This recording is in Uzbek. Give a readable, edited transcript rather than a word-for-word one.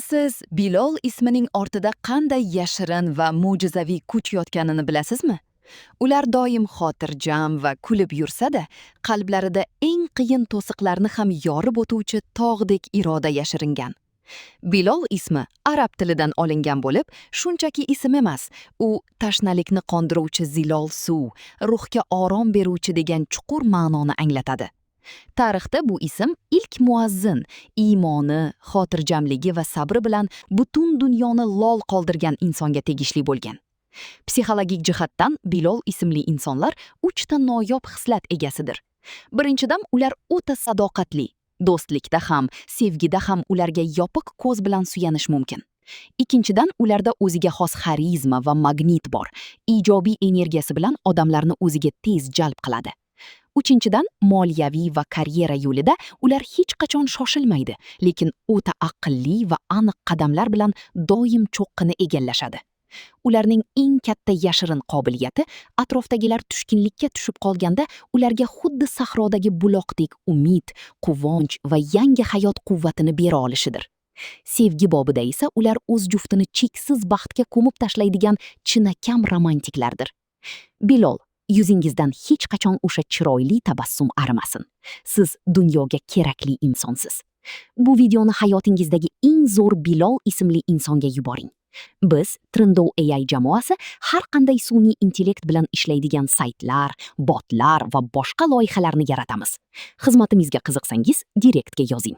Siz Bilol ismining ortida qanday yashirin va mo'jizaviy kuch yotganini bilasizmi? Ular doim xotirjam va kulib yursa-da, qalblarida eng qiyin to'siqlarni ham yorib o'tuvchi tog'dek iroda yashiringan. Bilol ismi arab tilidan olingan bo'lib, shunchaki ism emas, u tashnalikni qondiruvchi zilol suv, ruhga orom beruvchi degan chuqur ma'noni anglatadi. Tarixda bu ism ilk muazzin, iymoni, xotirjamligi va sabri bilan butun dunyoni lol qoldirgan insonga tegishli bo'lgan. Psixologik jihatdan Bilol ismli insonlar 3 ta noyob xislat egasidir. Birinchidan, ular o'ta sadoqatli. Do'stlikda ham, sevgida ham ularga yopiq ko'z bilan suyanish mumkin. Ikkinchidan, ularda o'ziga xos xarizma va magnit bor. Ijobiy energiyasi bilan odamlarni o'ziga tez jalb qiladi. Uchinchidan, moliyaviy va karyera yo'lida ular hech qachon shoshilmaydi, lekin o'ta aqlli va aniq qadamlar bilan doim cho'qqini egallashadi. Ularning eng katta yashirin qobiliyati atrofdagilar tushkunlikka tushib qolganda ularga xuddi sahrodagi buloqdek umid, quvonch va yangi hayot quvvatini bera olishidir. Sevgi bobida esa ular o'z juftini cheksiz baxtga ko'mib tashlaydigan chinakam romantiklardir. Bilol, yuzingizdan hech qachon o'sha chiroyli tabassum arimasin. Siz dunyoga kerakli insonsiz. Bu videoni hayotingizdagi eng zo'r Bilol ismli insonga yuboring. Biz Trendow AI jamoasi har qanday sun'iy intellekt bilan ishlaydigan saytlar, botlar va boshqa loyihalarni yaratamiz. Xizmatimizga qiziqsangiz, direktga yozing.